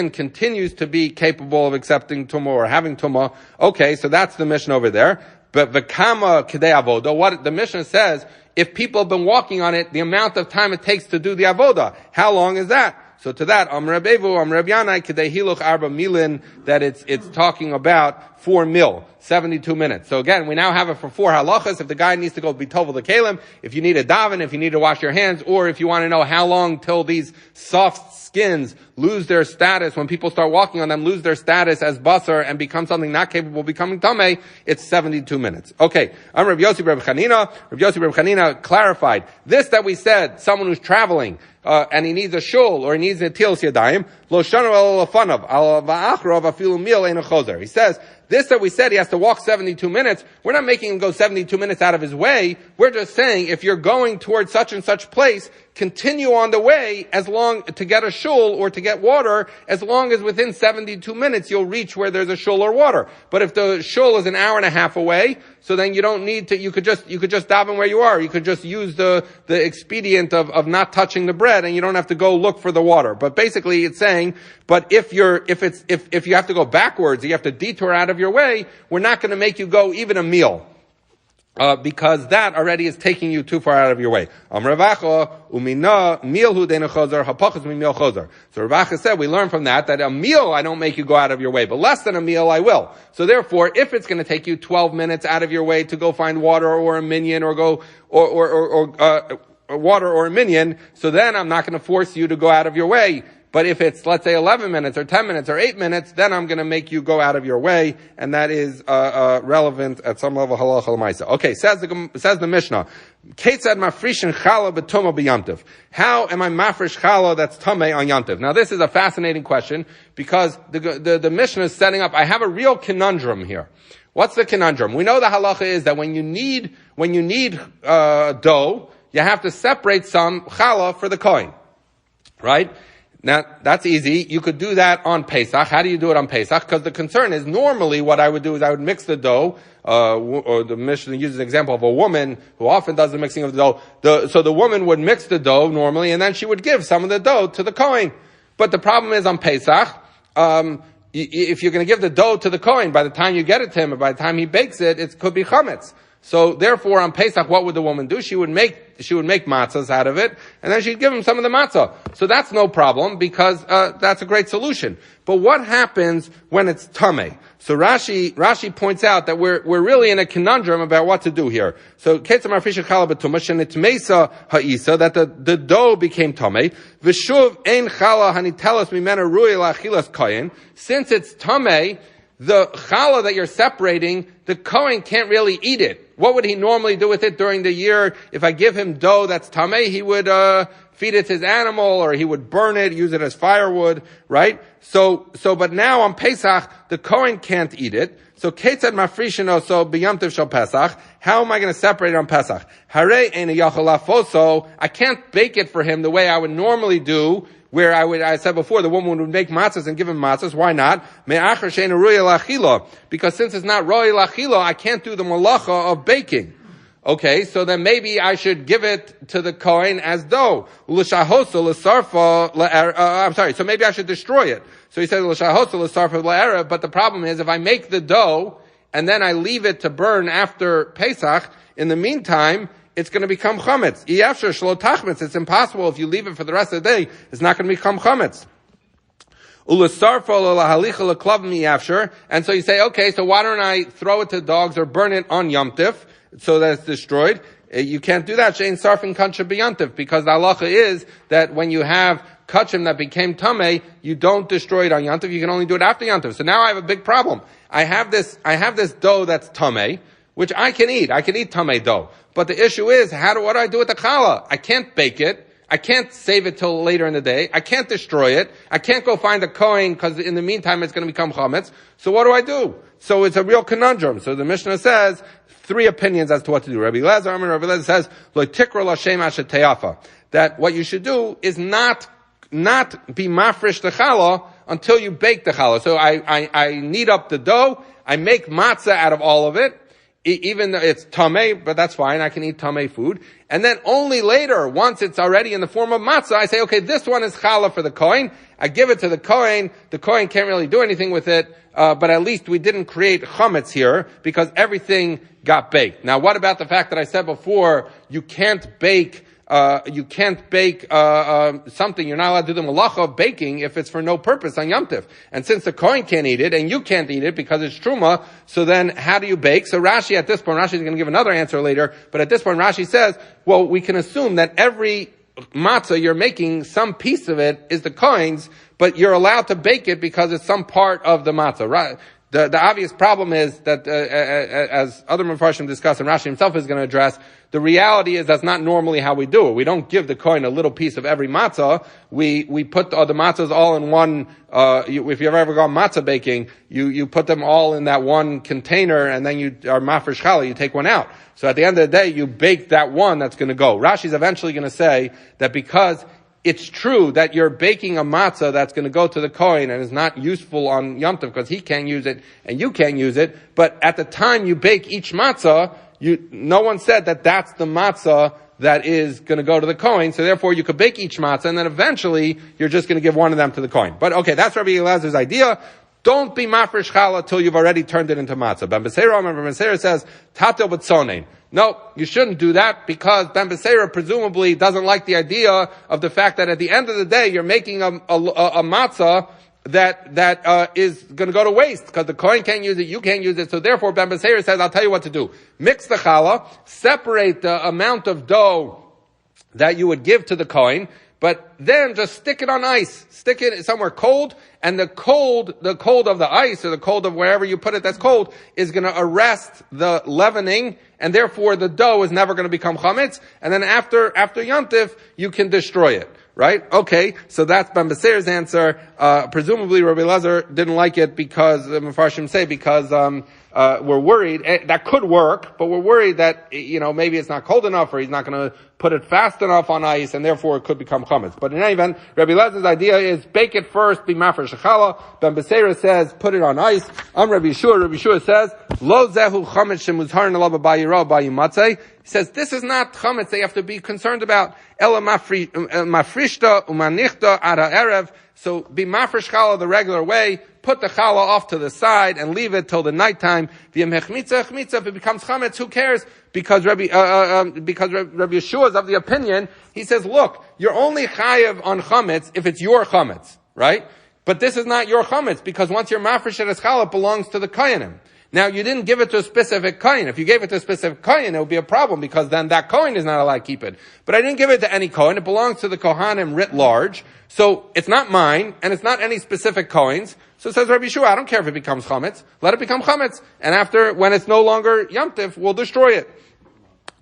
continues to be capable of accepting tumah or having tumah. Okay, so that's the mission over there. But v'kama kedei avoda, what the Mishnah says, if people have been walking on it, the amount of time it takes to do the avoda, how long is that? So to that, Reb Yanai, Kedei Hiluch Arba Milin, that it's talking about 4 mil, 72 minutes. So again, we now have it for 4 halachas. If the guy needs to go be tovel the kalim, if you need a daven, if you need to wash your hands, or if you want to know how long till these soft skins lose their status, when people start walking on them, lose their status as basar and become something not capable of becoming tameh, it's 72 minutes. Okay. Reb Yossi Reb Chanina clarified, this that we said, someone who's traveling, and he needs a shul, or he needs a tilas yadayim, lo shanu el lefanav, al va'achrav afilu mil ein a chozer. He says, this that we said he has to walk 72 minutes, we're not making him go 72 minutes out of his way. We're just saying, if you're going towards such and such place, continue on the way as long to get a shul or to get water, as long as within 72 minutes you'll reach where there's a shul or water. But if the shul is an hour and a half away, so then you don't need to, you could just daven where you are. You could just use the expedient of not touching the bread, and you don't have to go look for the water. But basically it's saying, but if you have to go backwards, you have to detour out of your way, we're not going to make you go even a meal. Because that already is taking you too far out of your way. So Ravacha said, we learn from that a meal I don't make you go out of your way, but less than a meal I will. So therefore, if it's going to take you 12 minutes out of your way to go find water or a minion or go, or water or a minion, so then I'm not going to force you to go out of your way. But if it's, let's say, 11 minutes or 10 minutes or 8 minutes, then I'm going to make you go out of your way, and that is relevant at some level. Halacha l'maisa. Okay, says the Mishnah. Ketzad mafrishin chala b'tuma b'yamtiv. How am I mafresh chala that's tameh on yamtiv? Now, this is a fascinating question because the Mishnah is setting up. I have a real conundrum here. What's the conundrum? We know the halacha is that when you need dough, you have to separate some chala for the kohen, right? Now, that's easy. You could do that on Pesach. How do you do it on Pesach? Because the concern is, normally what I would do is I would mix the dough, or the Mishnah uses an example of a woman who often does the mixing of the dough. So the woman would mix the dough normally, and then she would give some of the dough to the Kohen. But the problem is on Pesach, if you're going to give the dough to the Kohen, by the time you get it to him, or by the time he bakes it, it could be chametz. So therefore, on Pesach, what would the woman do? She would make matzahs out of it, and then she'd give him some of the matzah. So that's no problem, because that's a great solution. But what happens when it's tameh? So Rashi points out that we're really in a conundrum about what to do here. So that the dough became tameh. V'shuv ein chala hanitelas mimena rui la'achilas kohen. Since it's tameh, the challah that you're separating, the Kohen can't really eat it. What would he normally do with it during the year? If I give him dough that's tameh, he would feed it to his animal, or he would burn it, use it as firewood, right? But now on Pesach, the Kohen can't eat it. So ketzad mafrishino so b'yamtiv shel Pesach. How am I going to separate it on Pesach? Harei ein yachol lafoso. I can't bake it for him the way I would normally do, where I said before, the woman would make matzahs and give him matzahs. Why not? Because since it's not roi lachilo, I can't do the malacha of baking. Okay, so then maybe I should give it to the Kohen as dough. So maybe I should destroy it. So he said, but the problem is, if I make the dough, and then I leave it to burn after Pesach, in the meantime, it's going to become chametz. It's impossible if you leave it for the rest of the day. It's not going to become chametz. And so you say, okay, so why don't I throw it to dogs or burn it on Yom Tif so that it's destroyed? You can't do that. Shein sarfin kancha b'yantiv, because the halacha is that when you have kachim that became tameh, you don't destroy it on Yom Tif. You can only do it after Yom Tif. So now I have a big problem. I have this dough that's tameh, which I can eat. I can eat tameh dough. But the issue is, what do I do with the challah? I can't bake it. I can't save it till later in the day. I can't destroy it. I can't go find a kohen, because in the meantime it's going to become chametz. So what do I do? So it's a real conundrum. So the Mishnah says 3 opinions as to what to do. Rabbi Lezer says, Lo tikra l'shem asher te'afa, that what you should do is not be mafresh the challah until you bake the challah. So I knead up the dough. I make matzah out of all of it. even though it's tameh, but that's fine, I can eat tameh food. And then only later, once it's already in the form of matzah, I say, okay, this one is challah for the kohen. I give it to the kohen can't really do anything with it, but at least we didn't create chametz here, because everything got baked. Now what about the fact that I said before, you can't bake something, you're not allowed to do the malacha of baking if it's for no purpose on Yom Tov. And since the kohen can't eat it, and you can't eat it because it's truma, so then how do you bake? So Rashi at this point, Rashi is going to give another answer later, but at this point Rashi says, well, we can assume that every matzah you're making, some piece of it is the kohen's, but you're allowed to bake it because it's some part of the matzah. Right? The obvious problem is that, as other Mefarshim discuss, and Rashi himself is going to address, the reality is that's not normally how we do it. We don't give the kohen a little piece of every matzah. We put the matzahs all in one, if you've ever gone matzah baking, you put them all in that one container, and then you are mafresh challah, you take one out. So at the end of the day, you bake that one that's going to go. Rashi's eventually going to say that because it's true that you're baking a matzah that's going to go to the kohen and is not useful on Yom Tov because he can't use it and you can't use it. But at the time you bake each matzah, no one said that that's the matzah that is going to go to the kohen. So therefore you could bake each matzah and then eventually you're just going to give one of them to the kohen. But okay, that's Rabbi Eliezer's idea. Don't be mafresh challah till you've already turned it into matzah. Ben Beseira says, tatel b'tzonein. No, you shouldn't do that because Ben Beseira presumably doesn't like the idea of the fact that at the end of the day you're making a matzah that is going to go to waste because the kohen can't use it, you can't use it. So therefore Ben Beseira says, I'll tell you what to do. Mix the challah, separate the amount of dough that you would give to the kohen, but then just stick it on ice. Stick it somewhere cold, and the cold of the ice, or the cold of wherever you put it that's cold, is going to arrest the leavening, and therefore the dough is never going to become chametz, and then after Yom Tov, you can destroy it. Right? Okay, so that's Ben Beseir's answer. Presumably Rabbi Eliezer didn't like it because, Mefarshim say, because, we're worried, that could work, but we're worried that, maybe it's not cold enough or he's not gonna put it fast enough on ice and therefore it could become chametz. But in any event, Rabbi Eliezer idea is bake it first, be mafresh challah. Ben Beseira says put it on ice. Rabbi Yeshua says, lo zehu chametz shemuzharin alav b'bayiro b'yimatzeh. He says this is not chametz they have to be concerned about. Ela mafrishta umanichta ara erev. So be mafresh challah the regular way. Put the challah off to the side and leave it till the nighttime. If it becomes chametz, who cares? Because Rabbi Yeshua is of the opinion, he says, look, you're only chayev on chametz if it's your chametz, right? But this is not your chametz, because once you're mafresh at challah, it belongs to the kohenim. Now, you didn't give it to a specific kohen. If you gave it to a specific kohen, it would be a problem, because then that kohen is not allowed to keep it. But I didn't give it to any kohen. It belongs to the kohanim writ large. So, it's not mine, and it's not any specific kohen's. So says Rabbi Yeshua, I don't care if it becomes chametz. Let it become chametz. And after, when it's no longer Yom Tov, we'll destroy it.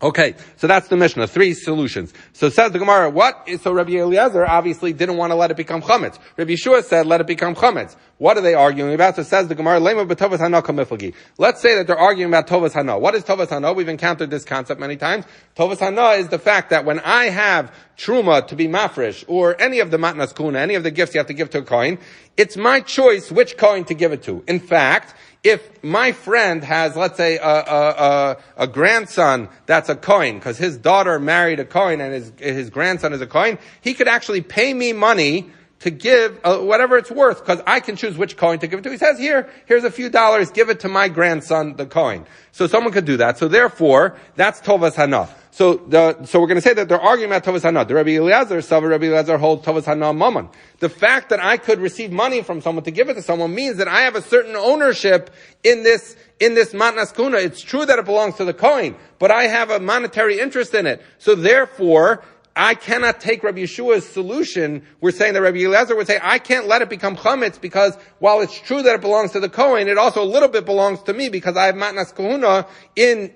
Okay, so that's the Mishnah. 3 solutions. So says the Gemara, so Rabbi Eliezer obviously didn't want to let it become chametz. Rabbi Yeshua said, let it become chametz. What are they arguing about? So says the Gemara, Lema b'tovas hana kamiflagi. Let's say that they're arguing about tovas hana. What is tovas hana? We've encountered this concept many times. Tovas hana is the fact that when I have truma to be mafresh, or any of the matnas kuna, any of the gifts you have to give to a kohen, it's my choice which kohen to give it to. In fact, if my friend has, let's say, a grandson that's a kohen, because his daughter married a kohen and his grandson is a kohen, he could actually pay me money to give whatever it's worth, because I can choose which kohen to give it to. He says, here's a few dollars, give it to my grandson, the kohen. So someone could do that. So therefore, that's tovas hana. So we're going to say that they're arguing about tovas hana. The Rabbi Eliezer holds tovas hana mammon. The fact that I could receive money from someone to give it to someone means that I have a certain ownership in this matnas kuna. It's true that it belongs to the kohen, but I have a monetary interest in it. So therefore, I cannot take Rabbi Yeshua's solution. We're saying that Rabbi Eliezer would say, I can't let it become chametz, because while it's true that it belongs to the kohen, it also a little bit belongs to me, because I have matnas kahuna in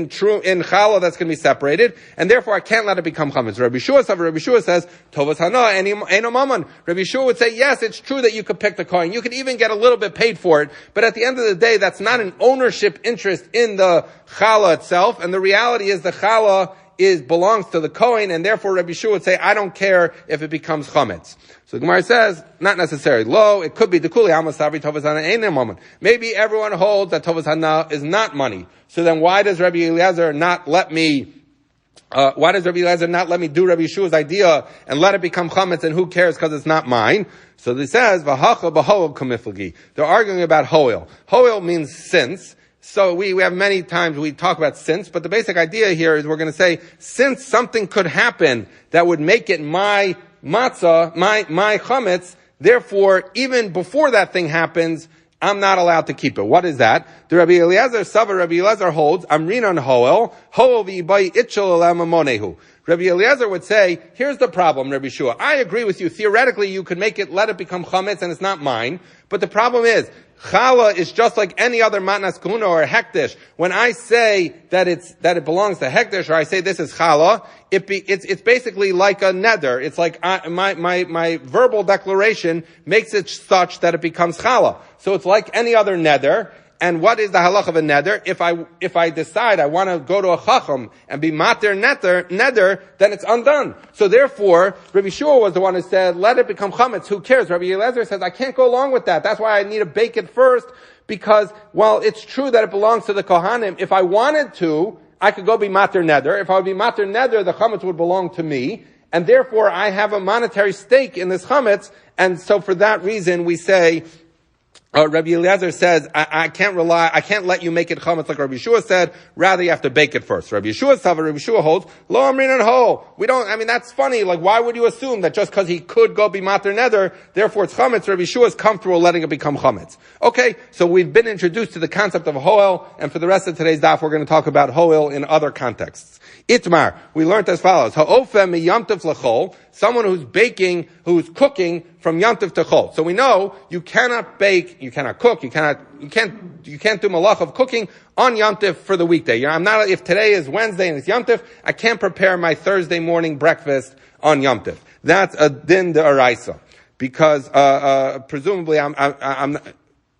challah that's going to be separated, and therefore I can't let it become chametz. Rabbi Yeshua says, tovas hana eno mammon. Rabbi Yeshua would say, yes, it's true that you could pick the kohen. You could even get a little bit paid for it, but at the end of the day, that's not an ownership interest in the challah itself, and the reality is the challah belongs to the Kohen, and therefore Rabbi Yeshua would say, I don't care if it becomes chametz. So the Gemara says, not necessarily. Lo, it could be the kuli amasavri tovas hana ein a moment. Maybe everyone holds that tovas hana is not money. So then why does Rabbi Eliezer not let me do Rabbi Yeshua's idea and let it become chametz, and who cares because it's not mine? So he says, v'hacha b'hoel kamiflagi. They're arguing about hoel. Hoel means since. So we have many times we talk about since, but the basic idea here is we're going to say, since something could happen that would make it my matzah, my chametz, therefore, even before that thing happens, I'm not allowed to keep it. What is that? The Rabbi Eliezer holds, Amrinan hoel v'ibai itchel elam amonehu. Rabbi Eliezer would say, here's the problem, Rabbi Yeshua. I agree with you. Theoretically, you could let it become chametz, and it's not mine. But the problem is, challah is just like any other matnas kahuna or hekdesh. When I say that it belongs to hekdesh, or I say this is challah, it's basically like a neder. It's like my verbal declaration makes it such that it becomes challah. So it's like any other neder. And what is the halach of a neder? If I decide I want to go to a chacham and be mater neder, then it's undone. So therefore, Rabbi Shua was the one who said, let it become chametz. Who cares? Rabbi Eliezer says, I can't go along with that. That's why I need to bake it first, because while it's true that it belongs to the kohanim, if I wanted to, I could go be mater neder. If I would be mater neder, the chametz would belong to me. And therefore, I have a monetary stake in this chametz. And so for that reason, we say, Rabbi Eliezer says, I can't let you make it chametz like Rabbi Yeshua said, rather you have to bake it first. Rabbi Yeshua holds, lo amrin and ho. That's funny, like why would you assume that just because he could go be mater neder, therefore it's chametz? Rabbi Yeshua is comfortable letting it become chametz. Okay, so we've been introduced to the concept of hoel, and for the rest of today's daf, we're going to talk about hoel in other contexts. Itmar, we learned as follows, ha'ofem mi yamtiv lechol, someone who's cooking from yamtiv to chol. So we know you cannot bake, you cannot cook, you can't do malach of cooking on yamtiv for the weekday. If today is Wednesday and it's yamtiv, I can't prepare my Thursday morning breakfast on yamtiv. That's a din de araisa. Because, presumably I'm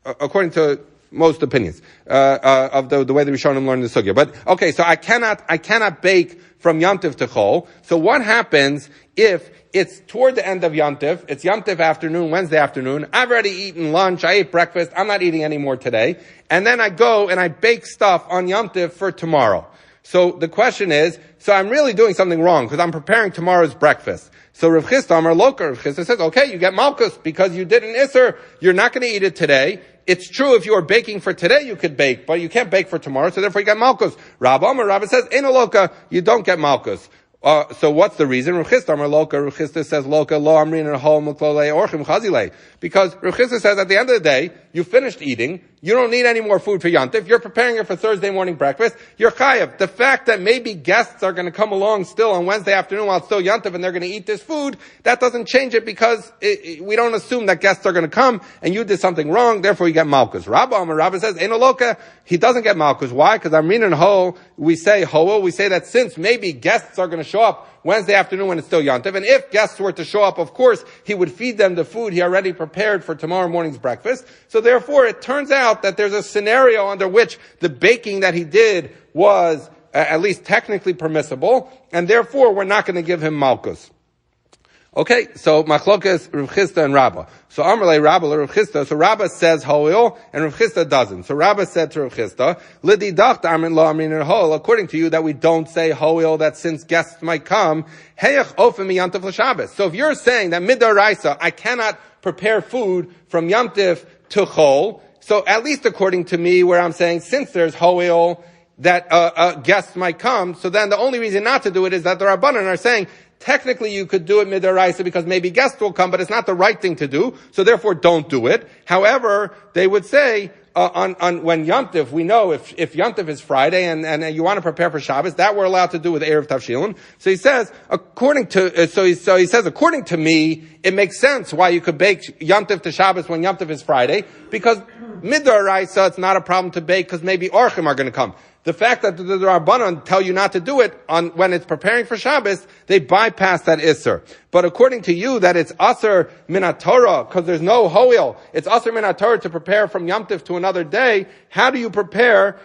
according to most opinions, of the way the Rishonim learned the sugya. But, okay, so I cannot bake from yamtiv to chol. So what happens if it's toward the end of yamtiv, it's yamtiv afternoon, Wednesday afternoon, I've already eaten lunch, I ate breakfast, I'm not eating any more today, and then I go and I bake stuff on yamtiv for tomorrow. So the question is, so I'm really doing something wrong, because I'm preparing tomorrow's breakfast. So Rav Chisda Amar Loka, Rav Chisda says, okay, you get malchus, because you did an isser, you're not going to eat it today. It's true if you are baking for today, you could bake, but you can't bake for tomorrow, so therefore you get malchus. Rabbi says, Eino Loka, you don't get malchus. So what's the reason? Rav Chisda Amar Loka, Rav Chisda says, Loka, lo amrin and hol muklole orchim chazile. Because Rav Chisda says at the end of the day, you finished eating, you don't need any more food for Yontif. You're preparing it for Thursday morning breakfast. You're chayav. The fact that maybe guests are going to come along still on Wednesday afternoon while it's still Yontif and they're going to eat this food, that doesn't change it because we don't assume that guests are going to come and you did something wrong, therefore you get malchus. Rabbi says, Eino Loka, he doesn't get malchus. Why? Because Amrin and Ho, we say that since maybe guests are going to show up Wednesday afternoon when it's still Yontif, and if guests were to show up, of course, he would feed them the food he already prepared for tomorrow morning's breakfast. So therefore, it turns out that there's a scenario under which the baking that he did was at least technically permissible, and therefore we're not going to give him malchus. Okay, so machlokas Rav Chisda and Rabba. So Amrle Rabba Rav Chisda. So Rabba says hoil and Rav Chisda doesn't. So Rabba said to Rav Chisda, Lidi dacht amrin lo amrin hol. According to you, that we don't say hoil, that since guests might come, heyach ofem yantiv l'Shabbos. So if you're saying that midaraisa, I cannot prepare food from yamtiv to chol. So at least according to me, where I'm saying since there's hoil, that guests might come. So then the only reason not to do it is that the Rabbanan are saying, technically you could do it midaraisa because maybe guests will come, but it's not the right thing to do, so therefore don't do it. However, they would say, on when Yom Tov, we know if Yom Tov is Friday and you want to prepare for Shabbos, that we're allowed to do with Erev Tavshilin. So he says, according to me, it makes sense why you could bake Yom Tov to Shabbos when Yom Tov is Friday, because midaraisa, it's not a problem to bake because maybe Orchim are going to come. The fact that the Rabbanan tell you not to do it when it's preparing for Shabbos, they bypass that Isser. But according to you, that it's Aser Minat Torah, because there's no Hoil, it's Aser Minat Torah to prepare from Yom Tif to another day. How do you prepare,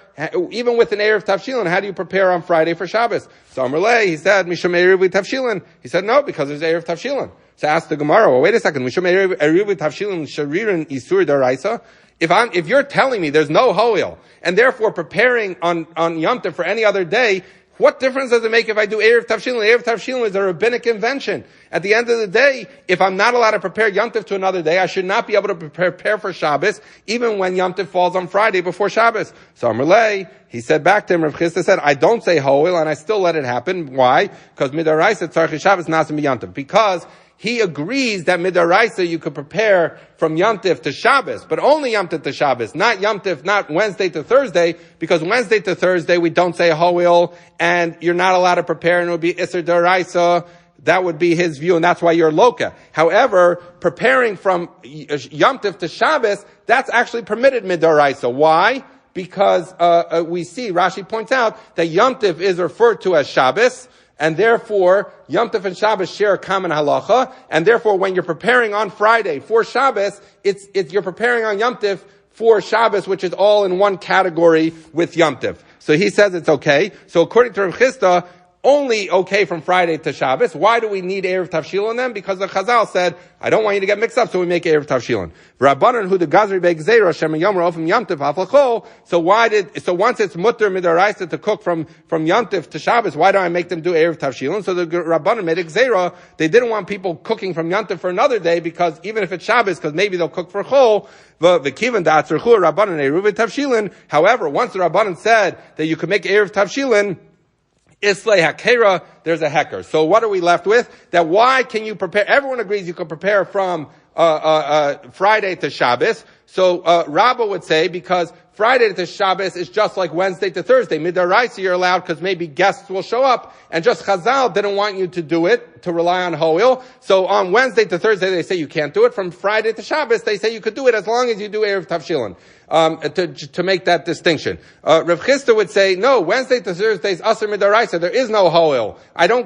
even with an Erev Tavshilin, how do you prepare on Friday for Shabbos? So Amrlei, he said, Mishum Erev Tavshilin. He said, no, because there's Erev Tavshilin. So ask the Gemara, well, wait a second, Mishum Erev Tavshilin Sharirin Isur Daraisa. If you're telling me there's no Hoil, and therefore preparing on Yom Tov for any other day, what difference does it make if I do Erev Tavshilin? Erev Tavshilin is a rabbinic invention. At the end of the day, if I'm not allowed to prepare Yom Tov to another day, I should not be able to prepare for Shabbos, even when Yom Tov falls on Friday before Shabbos. So Amrlei, he said back to him, Rav Chisda said, I don't say Hoil, and I still let it happen. Why? Because Midaraisa Tzarchi Shabbos Nasim Yom Tov. Because he agrees that midaraisa you could prepare from Yom Tif to Shabbos, but only Yom Tif to Shabbos, not Yom Tif, not Wednesday to Thursday, because Wednesday to Thursday we don't say Hoil, and you're not allowed to prepare, and it would be Isser Daraisa. That would be his view, and that's why you're Loka. However, preparing from Yom Tif to Shabbos, that's actually permitted midaraisa. Why? Because we see, Rashi points out, that Yom Tif is referred to as Shabbos, and therefore, Yom Tov and Shabbos share a common halacha, and therefore when you're preparing on Friday for Shabbos, you're preparing on Yom Tov for Shabbos, which is all in one category with Yom Tov. So he says it's okay. So according to Rav Chisda, only okay from Friday to Shabbos. Why do we need Erev Tavshilin then? Because the Chazal said, I don't want you to get mixed up, so we make Erev Tavshilin. Rabbanan hu de gazri be'gzeira shem yom ra'ofim yom tiv haflachol. So once it's mutter midaraisa to cook from Yom Tiv to Shabbos, why do I make them do Erev Tavshilin? So the Rabbanan made gzeira. They didn't want people cooking from Yom Tiv for another day, because even if it's Shabbos, because maybe they'll cook for Chol, v'kivan da'atzerchu Rabbanan Erev Tavshilin. However, once the Rabbanan said that you could make Erev Tavshilin, Islay Hakera, there's a hecker. So what are we left with? That why can you prepare? Everyone agrees you can prepare from Friday to Shabbos. So Rabbah would say, because Friday to Shabbos is just like Wednesday to Thursday. Midaraisa you're allowed because maybe guests will show up, and just Chazal didn't want you to do it, to rely on Hoil. So on Wednesday to Thursday they say you can't do it. From Friday to Shabbos they say you could do it as long as you do Erev Tavshilin. To make that distinction. Rav Chisda would say, no, Wednesday to Thursday is Asr Midaraisa. There is no Hoil.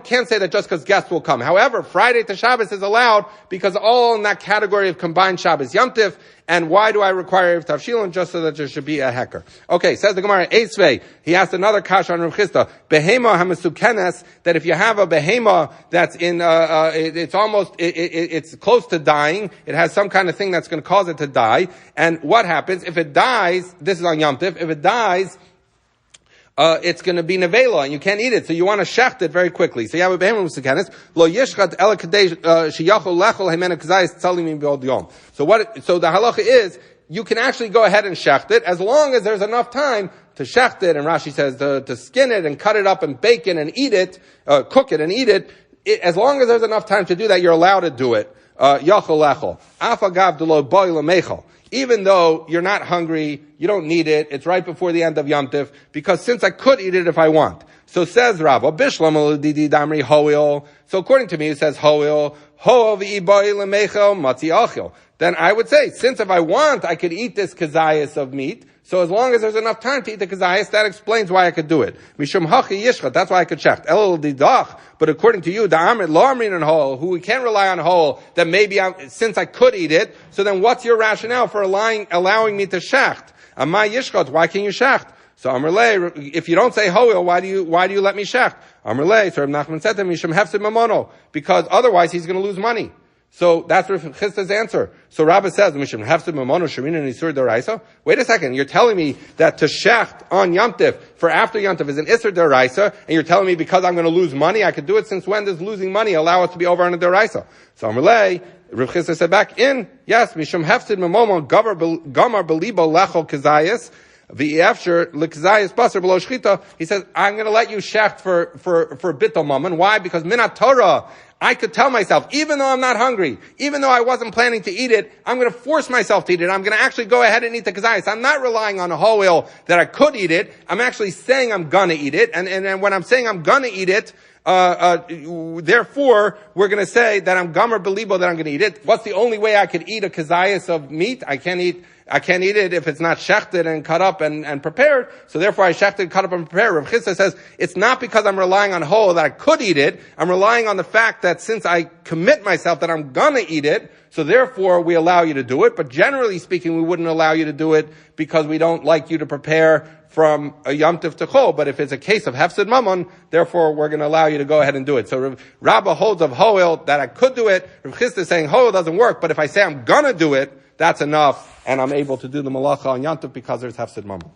Can't say that just because guests will come. However, Friday to Shabbos is allowed because all in that category of combined Shabbos Yom Tif. And why do I require Erev Tavshilin? Just so that there should be a hecker. Okay, says the Gemara, Eisvei, he asked another kasha on Rav Chisda, Behema hamasukenes, that if you have a behema that's in, it's close to dying, it has some kind of thing that's going to cause it to die, and what happens? If it dies, this is on Yom Tif, if it dies, it's going to be nevela, and you can't eat it, so you want to shecht it very quickly. So you have a behemah musakenes, lo yishchat ela kadei sheyachol lechol hemena kazayis tzalim b'od yom. So the halacha is, you can actually go ahead and shecht it, as long as there's enough time to shecht it, and Rashi says to skin it and cut it up and bake it and eat it, cook it and eat it. As long as there's enough time to do that, you're allowed to do it. Yachol lechol. Afagav delo boy lemechol. Even though you're not hungry, you don't need it, it's right before the end of Yom Tif, because since I could eat it if I want. So says Rabbah, Bishlam didi damri hoil. So according to me, it says hoil, ho v'iboy lemechel matzi achil. Then I would say, since if I want, I could eat this kazayas of meat, so as long as there's enough time to eat the kazayas, that explains why I could do it. Mishum hachi yishchat, that's why I could shecht. Elul didach, but according to you, da'amrit lo amrin and hol, who we can't rely on hol, that maybe since I could eat it, so then what's your rationale for allowing me to shecht? Amai yishchat, why can you shecht? So Amrlei, if you don't say hoil, why do you let me shecht? Amrlei, so Reb Nachman said to him, Mishum hefsid mamono, because otherwise he's going to lose money. So that's Rav Chisda's answer. So Rabbah says, Mishum hefsid mamono shemina nisur deraisa. Wait a second, you're telling me that to shecht on Yom Tif for after Yom Tif is an isur deraisa, and you're telling me because I'm going to lose money, I could do it. Since when does losing money allow it to be over on a deraisa? So Amrlei, Rav Chisda said back in, yes, Mishum hefsid mamono gamar belibo lechol kazayas. He says, I'm going to let you shecht for bittul mammon. Why? Because minat Torah, I could tell myself, even though I'm not hungry, even though I wasn't planning to eat it, I'm going to force myself to eat it. I'm going to actually go ahead and eat the kazayas. I'm not relying on a whole oil that I could eat it. I'm actually saying I'm going to eat it. And when I'm saying I'm going to eat it, therefore, we're going to say that I'm gomer belibo that I'm going to eat it. What's the only way I could eat a kazayas of meat? I can't eat it if it's not shechted and cut up and prepared. So therefore I shechted, cut up and prepared. Rav Chisda says, it's not because I'm relying on whole that I could eat it. I'm relying on the fact that since I commit myself that I'm gonna eat it, so therefore we allow you to do it. But generally speaking, we wouldn't allow you to do it because we don't like you to prepare from a Yom Tov to Chol. But if it's a case of Hefsid Mammon, therefore we're going to allow you to go ahead and do it. So Rabbah holds of Hoel that I could do it. Rav Chisda is saying Hoel doesn't work, but if I say I'm gonna do it, that's enough, and I'm able to do the malacha on Yom Tov because there's Hefsid Mammon.